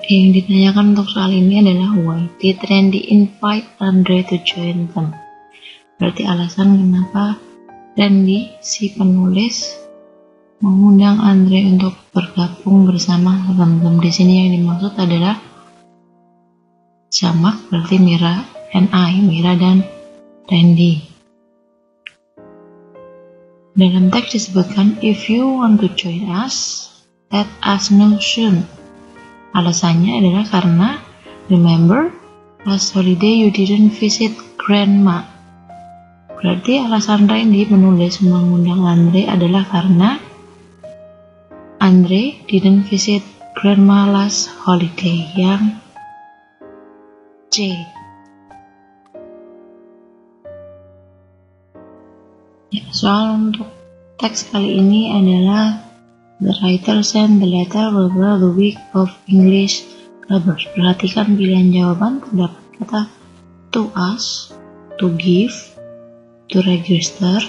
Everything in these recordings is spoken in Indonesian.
Yang ditanyakan untuk soal ini adalah why did Randy invite Andre to join them? Berarti alasan kenapa Randy, si penulis, mengundang Andre untuk bergabung bersama teman-teman. Di sini yang dimaksud adalah jamak, berarti Mira dan Randy. Dalam teks disebutkan, if you want to join us, let us know soon. Alasannya adalah karena, remember, last holiday you didn't visit grandma. Berarti alasan Randy menulis mengundang Andre adalah karena Andre didn't visit grandma last holiday, yang C. Ya, soal untuk teks kali ini adalah the writer sent the letter over the week of English clubbers. Perhatikan pilihan jawaban, terdapat kata to us, to give, to register,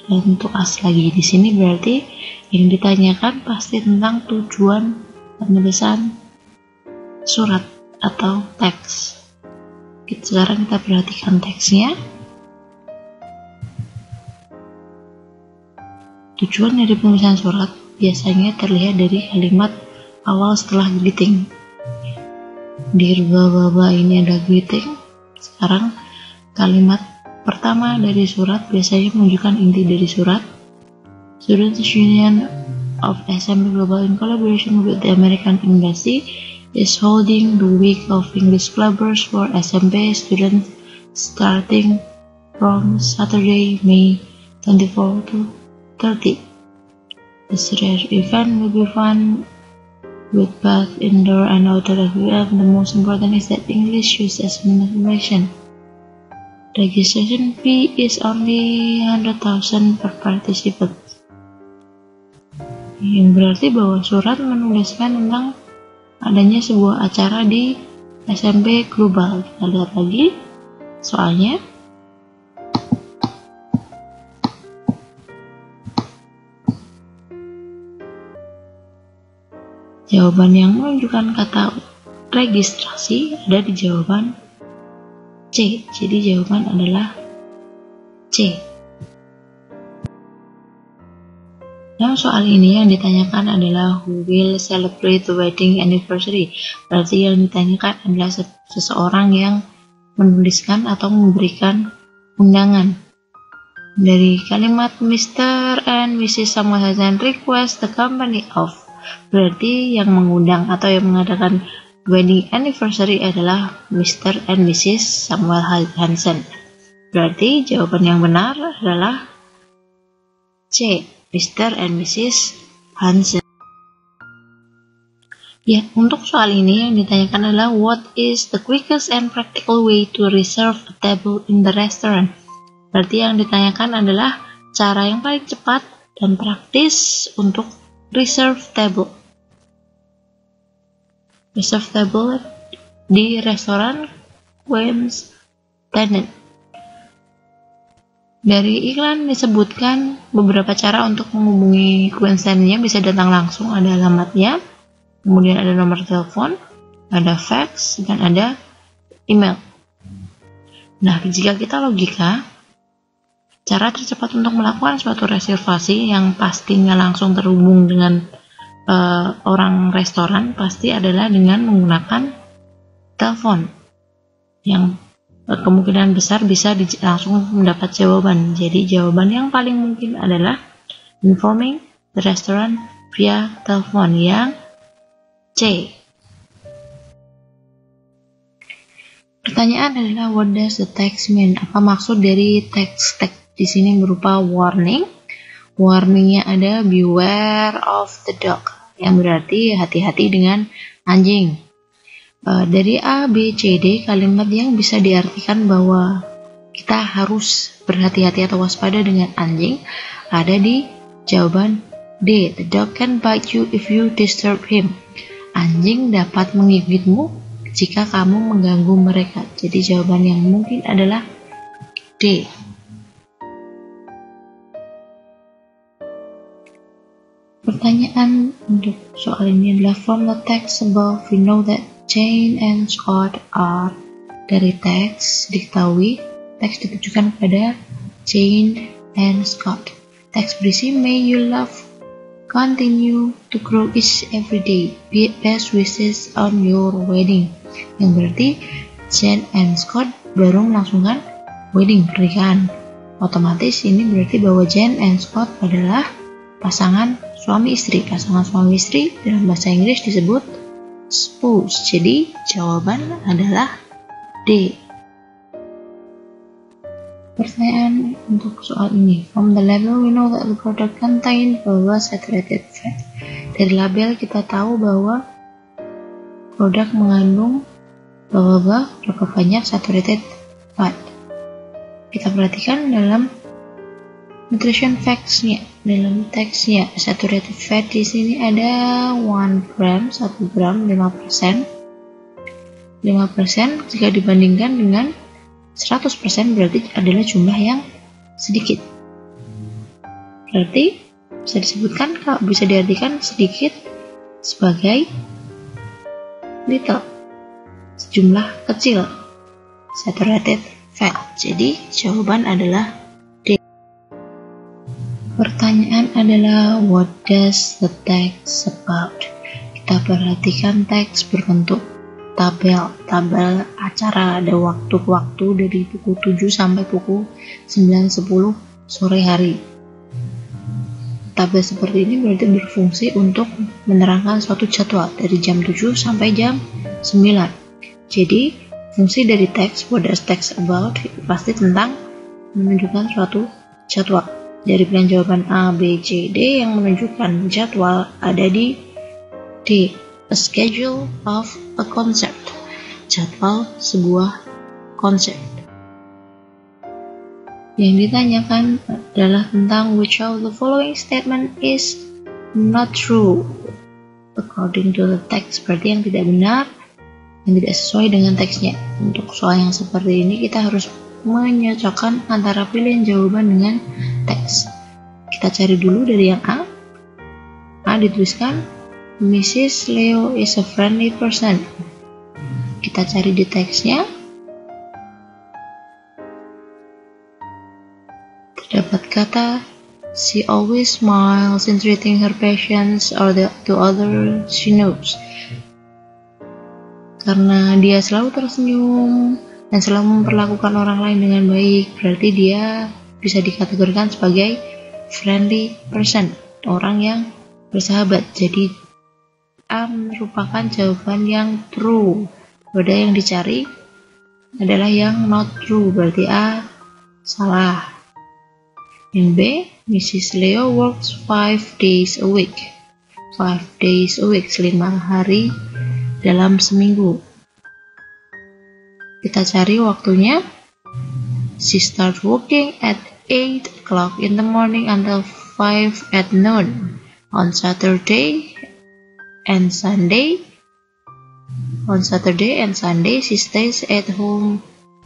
dan to us lagi. Di sini berarti yang ditanyakan pasti tentang tujuan penulisan surat atau teks. Sekarang kita perhatikan teksnya. Tujuan dari penulisan surat biasanya terlihat dari kalimat awal setelah greeting. Dear baba ini ada greeting. Sekarang kalimat pertama dari surat biasanya menunjukkan inti dari surat. Students Union of SMP Global in collaboration with the American Embassy is holding the week of English clubbers for SMP students starting from Saturday, May 24 to 30. This rare event will be fun with both indoor and outdoor activities. The most important is that English used as an information. Registration fee is only 100,000 per participant. Yang berarti bahwa surat menuliskan tentang adanya sebuah acara di SMP Global. Kita lihat lagi soalnya. Jawaban yang menunjukkan kata registrasi ada di jawaban C. Jadi jawaban adalah C. Dalam soal ini yang ditanyakan adalah who will celebrate the wedding anniversary. Berarti yang ditanyakan adalah seseorang yang menuliskan atau memberikan undangan. Dari kalimat Mr. and Mrs. Samuel Hansen request the company of. Berarti yang mengundang atau yang mengadakan wedding anniversary adalah Mr. and Mrs. Samuel Hansen. Berarti jawaban yang benar adalah C. Mr. and Mrs. Hansen. Ya, untuk soal ini yang ditanyakan adalah what is the quickest and practical way to reserve a table in the restaurant. Berarti yang ditanyakan adalah cara yang paling cepat dan praktis untuk reserve table. Reserve table di restoran Queen's Tenant. Dari iklan disebutkan beberapa cara untuk menghubungi Queen's Tenant-nya, bisa datang langsung, ada alamatnya, kemudian ada nomor telepon, ada fax, dan ada email. Nah, jika kita logika, cara tercepat untuk melakukan suatu reservasi yang pastinya langsung terhubung dengan orang restoran pasti adalah dengan menggunakan telepon yang kemungkinan besar bisa langsung mendapat jawaban. Jadi jawaban yang paling mungkin adalah informing the restaurant via telepon, yang C. Pertanyaan adalah what does the text mean? Apa maksud dari teks di sini berupa warning? Warningnya ada beware of the dog, yang berarti hati-hati dengan anjing. Dari A, B, C, D, kalimat yang bisa diartikan bahwa kita harus berhati-hati atau waspada dengan anjing ada di jawaban D. The dog can bite you if you disturb him. Anjing dapat menggigitmu jika kamu mengganggu mereka. Jadi jawaban yang mungkin adalah D. Pertanyaan untuk soal ini adalah from the text above we know that Jane and Scott are. Dari teks diketahui, teks ditujukan kepada Jane and Scott. Teks berisi may you love continue to grow each every day. Best wishes on your wedding. Yang berarti Jane and Scott baru melangsungkan wedding, pernikahan. Otomatis ini berarti bahwa Jane and Scott adalah pasangan suami istri. Pasangan suami istri dalam bahasa Inggris disebut spouse. Jadi jawaban adalah D. Pertanyaan untuk soal ini. From the label we know that the product contain bahwa saturated fat. Dari label kita tahu bahwa produk mengandung berapa banyak saturated fat. Kita perhatikan dalam nutrition facts-nya, dalam teksnya, saturated fat di sini ada 1 gram, 1 gram 5%. 5% jika dibandingkan dengan 100% berarti adalah jumlah yang sedikit. Berarti bisa disebutkan, kalau bisa diartikan sedikit sebagai little, sejumlah kecil, saturated fat. Jadi jawaban adalah D. Pertanyaan adalah what does the text about? Kita perhatikan teks berbentuk tabel acara, ada waktu-waktu dari pukul 7 sampai pukul 9:10 sore hari. Tabel seperti ini berarti berfungsi untuk menerangkan suatu jadwal dari jam 7 sampai jam 9. Jadi fungsi dari teks what does text about pasti tentang menunjukkan suatu jadwal. Dari pilihan jawaban A, B, C, D yang menunjukkan jadwal ada di D. A schedule of a concept. Jadwal sebuah konsep. Yang ditanyakan adalah tentang which of the following statement is not true according to the text. Berarti yang tidak benar, yang tidak sesuai dengan teksnya. Untuk soal yang seperti ini kita harus menyocokkan antara pilihan jawaban dengan teks. Kita cari dulu dari yang A. A dituliskan Mrs. Leo is a friendly person. Kita cari di teksnya. Terdapat kata she always smiles in treating her patients or to others she knows. Karena dia selalu tersenyum dan selalu memperlakukan orang lain dengan baik, berarti dia bisa dikategorikan sebagai friendly person, orang yang bersahabat. Jadi A merupakan jawaban yang true. Pada yang dicari adalah yang not true, berarti A salah. Yang B, Mrs. Leo works 5 days a week. 5 days a week, 5 hari dalam seminggu. Kita cari waktunya. She starts working at 8 o'clock in the morning until 5 at noon. On Saturday and Sunday, she stays at home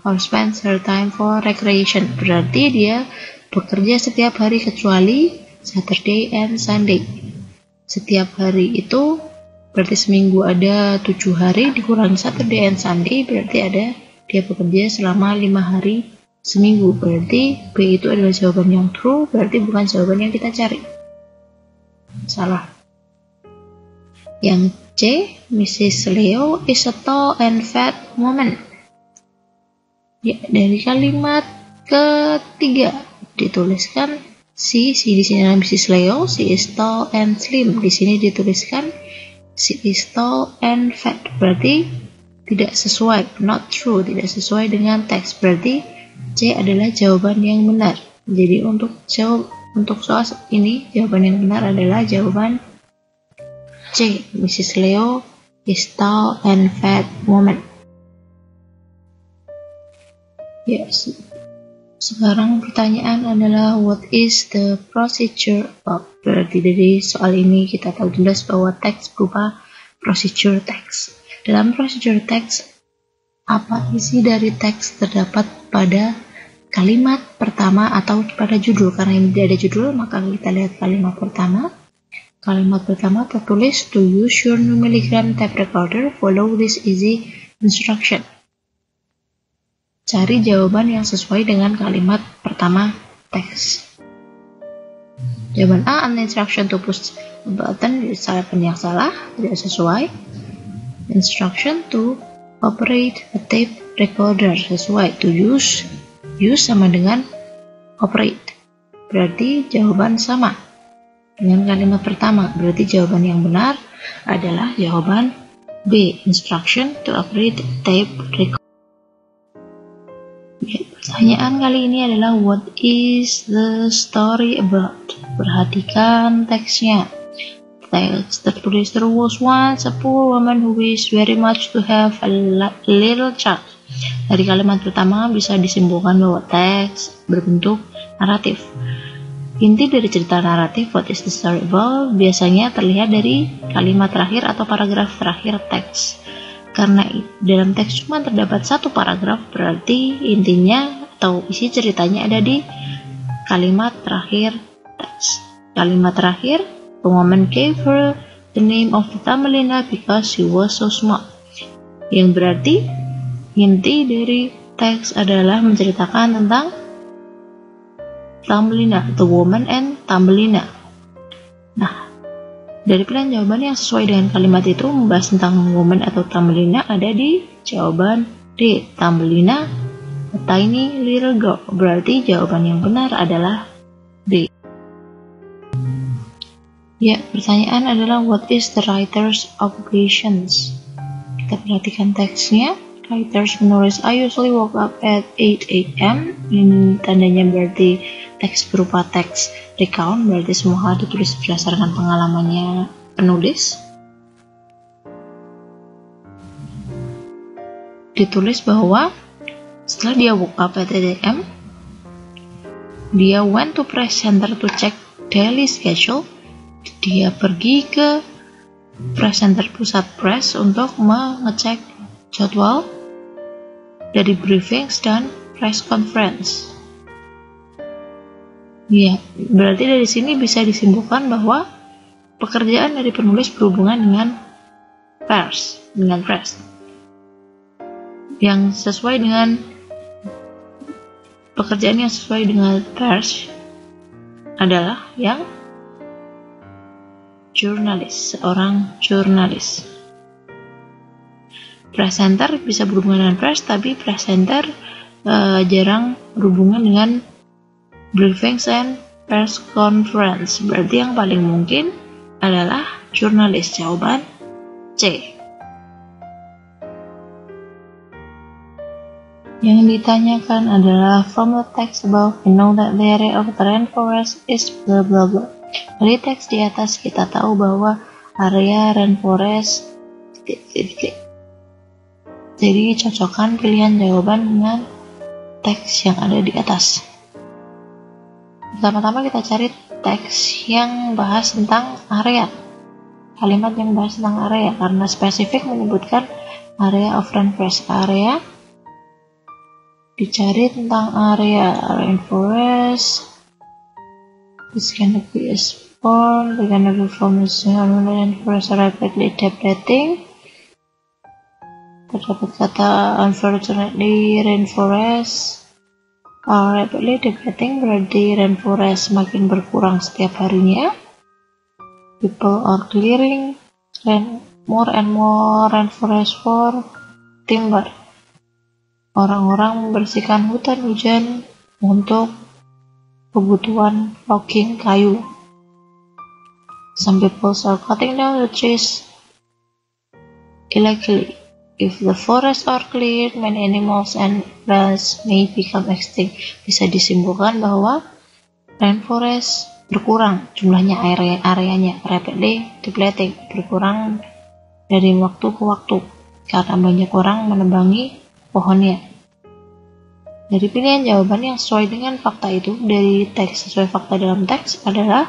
or spends her time for recreation. Berarti dia bekerja setiap hari kecuali Saturday and Sunday. Setiap hari itu berarti seminggu ada 7 hari dikurangi Saturday and Sunday, berarti ada dia bekerja selama 5 hari seminggu. Berarti B itu adalah jawaban yang true, berarti bukan jawaban yang kita cari. Salah. Yang C, Mrs. Leo is a tall and fat woman. Ya, dari kalimat ketiga dituliskan she di sini adalah Mrs. Leo, she is tall and slim. Di sini dituliskan she is tall and fat. Berarti tidak sesuai, not true, tidak sesuai dengan teks. Berarti C adalah jawaban yang benar. Jadi untuk soal ini jawaban yang benar adalah jawaban C. Mrs. Leo is tall and fat woman. Yes. Sekarang pertanyaan adalah what is the procedure of? Berarti dari soal ini kita tahu jelas bahwa teks berupa procedure text. Dalam procedure text, apa isi dari teks terdapat pada kalimat pertama atau pada judul? Karena ini tidak ada judul, maka kita lihat kalimat pertama. Kalimat pertama tertulis, to use your new milligram tape recorder, follow this easy instruction. Cari jawaban yang sesuai dengan kalimat pertama teks. Jawaban A, an instruction to push a button, jawaban yang salah, tidak sesuai. Instruction to operate a tape recorder, sesuai. To use sama dengan operate, berarti jawaban sama dengan kalimat pertama, berarti jawaban yang benar adalah jawaban B, instruction to operate a tape recorder. Pertanyaan kali ini adalah what is the story about? Perhatikan teksnya. Teks tertulis, there was once a poor woman who wished very much to have a little child. Dari kalimat pertama bisa disimpulkan bahwa teks berbentuk naratif. Inti dari cerita naratif what is the story about biasanya terlihat dari kalimat terakhir atau paragraf terakhir teks. Karena dalam teks cuma terdapat satu paragraf, berarti intinya atau isi ceritanya ada di kalimat terakhir teks. Kalimat terakhir, the woman gave her the name of Thumbelina because she was so small. Yang berarti inti dari teks adalah menceritakan tentang Thumbelina, the woman and Thumbelina. Nah, dari pilihan jawaban yang sesuai dengan kalimat itu membahas tentang woman atau Thumbelina ada di jawaban D, Thumbelina, a tiny little girl. Berarti jawaban yang benar adalah D. Ya, pertanyaan adalah what is the writer's obligations? Kita perhatikan teksnya. Writers menulis, I usually woke up at 8 a.m. Ini tandanya berarti teks berupa teks recount, berarti semua hal ditulis berdasarkan pengalamannya penulis. Ditulis bahwa setelah dia woke up at 8 a.m., dia went to press center to check daily schedule. Dia pergi ke press center pusat press untuk mengecek jadwal dari briefings dan press conference. Ya, berarti dari sini bisa disimpulkan bahwa pekerjaan dari penulis berhubungan dengan press. Yang sesuai dengan pekerjaan yang sesuai dengan press adalah yang jurnalis, seorang jurnalis. Press center bisa berhubungan dengan press, tapi press center jarang berhubungan dengan briefings and press conference. Berarti yang paling mungkin adalah jurnalis. Jawaban C. Yang ditanyakan adalah from the text above we know that the area of the rainforest is blah blah blah. Dari teks di atas kita tahu bahwa area rainforest jadi cocokkan pilihan jawaban dengan teks yang ada di atas. Pertama-tama kita cari teks yang bahas tentang area. Kalimat yang bahas tentang area karena spesifik menyebutkan area of rainforest. Area dicari tentang area rainforest. This cannot be a sport. The cannot be from the rainforest rapidly depleting. Terdapat kata unfortunately rainforest rapidly depleting, berarti rainforest semakin berkurang setiap harinya. People are clearing more and more rainforest for timber. Orang-orang membersihkan hutan hujan untuk kebutuhan logging kayu. Some people are cutting down the trees illegally. If the forests are cleared, many animals and plants may become extinct. Bisa disimpulkan bahwa rainforest berkurang jumlahnya, areanya rapidly depleting, berkurang dari waktu ke waktu karena banyak orang menebangi pohonnya. Dari pilihan jawaban yang sesuai dengan fakta itu, dari teks sesuai fakta dalam teks adalah,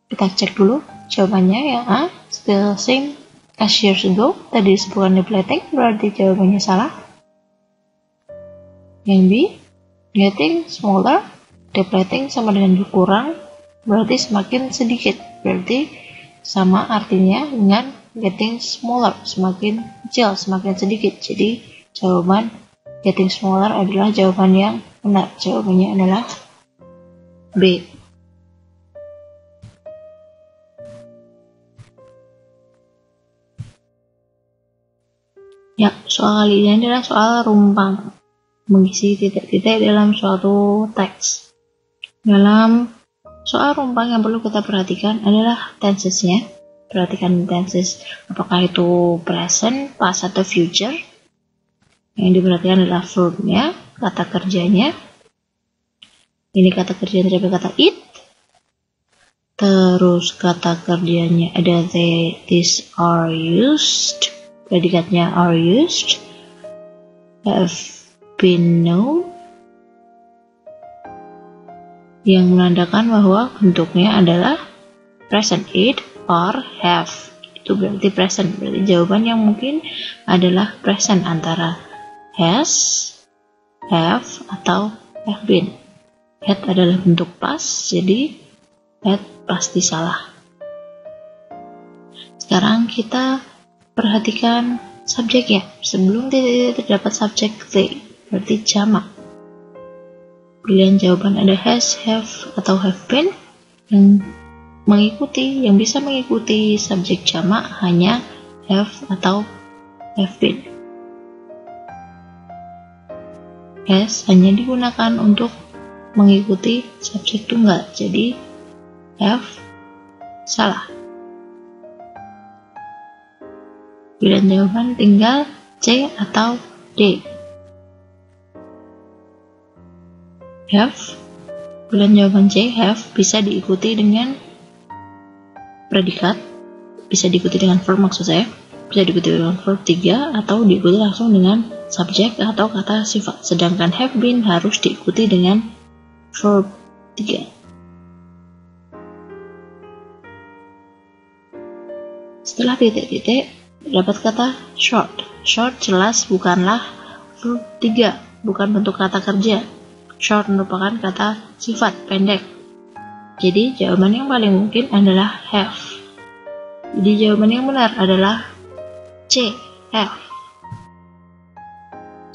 kita cek dulu jawabannya. Yang A, still same as years ago, tadi disebutkan depleting, berarti jawabannya salah. Yang B, getting smaller, depleting sama dengan berkurang, berarti semakin sedikit. berarti sama artinya dengan getting smaller, semakin kecil, semakin sedikit. Jadi jawaban getting smaller adalah jawaban yang benar. Jawabannya adalah B. Ya, soal kali ini adalah soal rumpang, mengisi titik-titik dalam suatu teks. Dalam soal rumpang yang perlu kita perhatikan adalah tensesnya. Perhatikan tenses, apakah itu present, past, atau future. Yang diperhatikan adalah verbnya, kata kerjanya. Ini kata kerjanya dari kata it. Terus kata kerjanya ada they, this, are used. Predikatnya are used. Have been known. Yang menandakan bahwa bentuknya adalah present, it, or have. Itu berarti present. Berarti jawaban yang mungkin adalah present antara has, have, atau have been. Had adalah bentuk past, jadi had pasti salah. Sekarang kita perhatikan subjeknya. Sebelum terdapat subjek they, berarti jamak. Pilihan jawaban ada has, have, atau have been. Yang bisa mengikuti subjek jamak hanya have atau have been. Has hanya digunakan untuk mengikuti subjek tunggal, jadi have salah. Pilihan jawaban tinggal C atau D. Have, pilihan jawaban C, have, bisa diikuti dengan predikat, bisa diikuti dengan verb maksud saya, bisa diikuti dengan verb 3, atau diikuti langsung dengan subjek atau kata sifat. Sedangkan have been harus diikuti dengan verb 3. Setelah titik-titik, dapat kata short. Short jelas bukanlah verb 3, bukan bentuk kata kerja. Short merupakan kata sifat, pendek. Jadi jawaban yang paling mungkin adalah have. Jadi jawaban yang benar adalah C, have.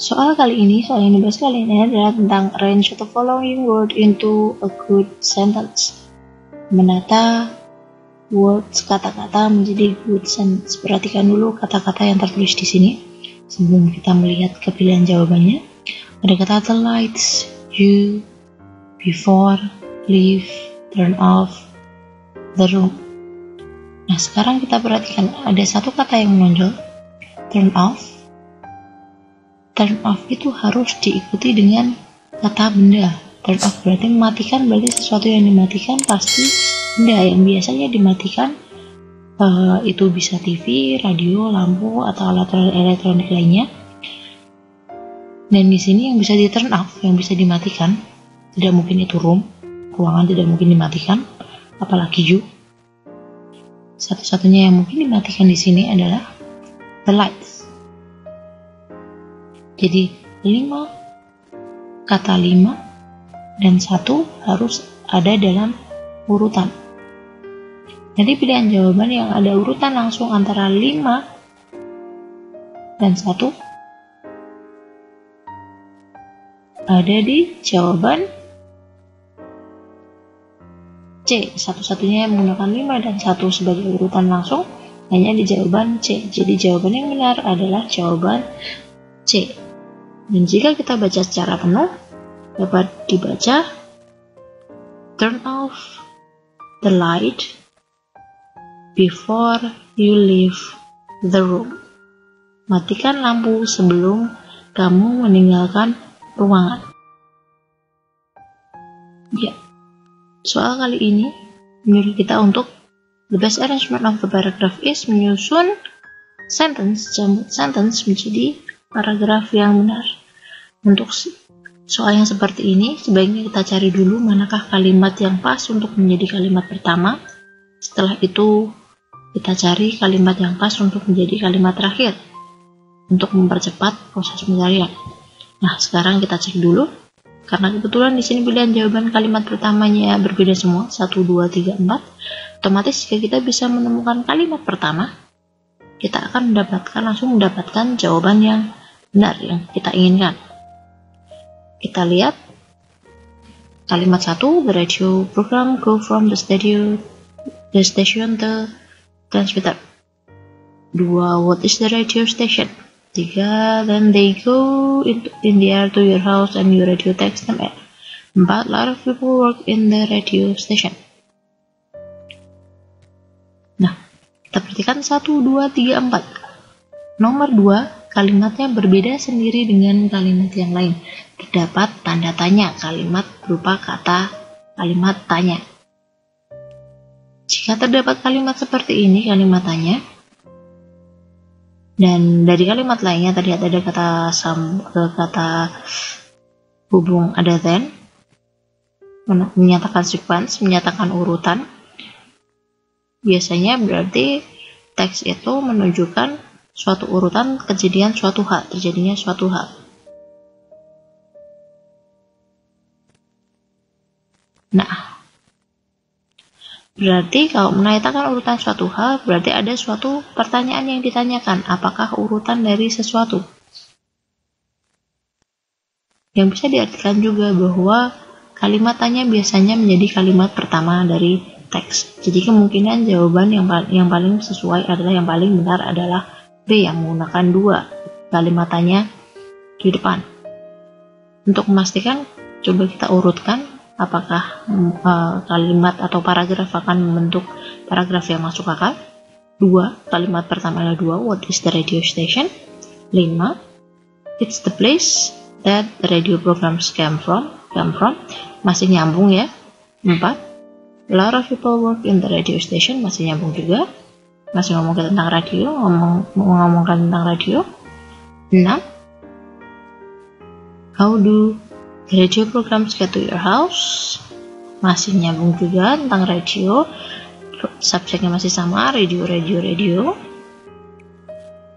Soal yang dibahas kali ini adalah tentang arrange the following word into a good sentence. Menata words, kata-kata menjadi good sentence. Perhatikan dulu kata-kata yang tertulis di sini sebelum kita melihat ke pilihan jawabannya. Ada kata the lights, you, before, leave, turn off, the room. Nah, sekarang kita perhatikan ada satu kata yang menonjol, turn off. Turn off itu harus diikuti dengan kata benda. Turn off berarti mematikan, berarti sesuatu yang dimatikan pasti benda yang biasanya dimatikan. Itu bisa TV, radio, lampu, atau alat elektronik lainnya. Dan di sini yang bisa di turn off, yang bisa dimatikan, tidak mungkin itu ruangan tidak mungkin dimatikan, apalagi you. Satu-satunya yang mungkin dimatikan di sini adalah the lights. Jadi 5 kata 5 dan 1 harus ada dalam urutan. Jadi pilihan jawaban yang ada urutan langsung antara 5 dan 1 ada di jawaban C. Satu-satunya yang menggunakan 5 dan 1 sebagai urutan langsung hanya di jawaban C. Jadi jawaban yang benar adalah jawaban C. Dan jika kita baca secara penuh, dapat dibaca turn off the light before you leave the room. Matikan lampu sebelum kamu meninggalkan ruangan. Ya, soal kali ini menyuruh kita untuk the best arrangement of the paragraph is menyusun jambut sentence menjadi paragraf yang benar. Untuk soal yang seperti ini, sebaiknya kita cari dulu manakah kalimat yang pas untuk menjadi kalimat pertama. Setelah itu, kita cari kalimat yang pas untuk menjadi kalimat terakhir untuk mempercepat proses pencarian. Nah, sekarang kita cek dulu Karena kebetulan di sini pilihan jawaban kalimat pertamanya berbeda semua, 1, 2, 3, 4. Otomatis jika kita bisa menemukan kalimat pertama, kita akan langsung mendapatkan jawaban yang benar yang kita inginkan. Kita lihat kalimat 1, the radio program go from the station to transmitter. 2, what is the radio station? 3, then they go in the air to your house and your radio takes them air. 4, lot of people work in the radio station. Nah, kita perhatikan 1, 2, 3, 4. Nomor 2, kalimatnya berbeda sendiri dengan kalimat yang lain. Terdapat tanda tanya, kalimat berupa kata kalimat tanya. Jika terdapat kalimat seperti ini, kalimat tanya, dan dari kalimat lainnya tadi ada kata hubung ada then, menyatakan sequence, menyatakan urutan. Biasanya berarti teks itu menunjukkan suatu urutan terjadinya suatu hal. Nah, berarti kalau menanyakan urutan suatu hal, berarti ada suatu pertanyaan yang ditanyakan. Apakah urutan dari sesuatu? Yang bisa diartikan juga bahwa kalimat tanya biasanya menjadi kalimat pertama dari teks. Jadi kemungkinan jawaban yang paling sesuai adalah yang paling benar adalah B yang menggunakan 2 kalimat tanya di depan. Untuk memastikan, coba kita urutkan apakah kalimat atau paragraf akan membentuk paragraf yang masuk akal. 2, kalimat pertama adalah 2, what is the radio station? 5, it's the place that the radio programs came from, masih nyambung ya. 4, a lot of people work in the radio station, masih nyambung juga, masih ngomongkan tentang radio, ngomongkan tentang radio. 6, how do the radio programs get to your house, masih nyambung juga tentang radio, subjeknya masih sama, radio.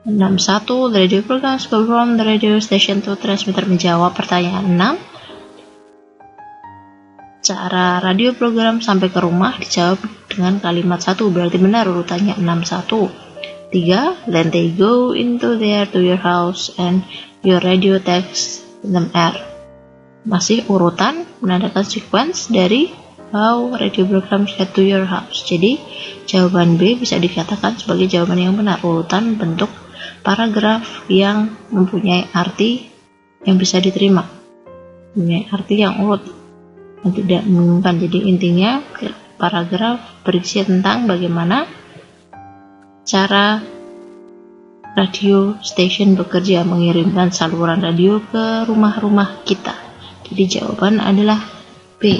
61, the radio programs go from the radio station to transmitter, menjawab pertanyaan 6. Cara radio program sampai ke rumah dijawab dengan kalimat 1, berarti benar urutannya 61. 3, then they go into there to your house and your radio takes them air, masih urutan menandakan sequence dari how radio programs get to your house. Jadi jawaban B bisa dikatakan sebagai jawaban yang benar, urutan bentuk paragraf yang mempunyai arti yang bisa diterima, mempunyai arti yang urut dan tidak membingungkan. Jadi intinya paragraf berisi tentang bagaimana cara radio station bekerja, mengirimkan saluran radio ke rumah-rumah kita. Jadi jawaban adalah B.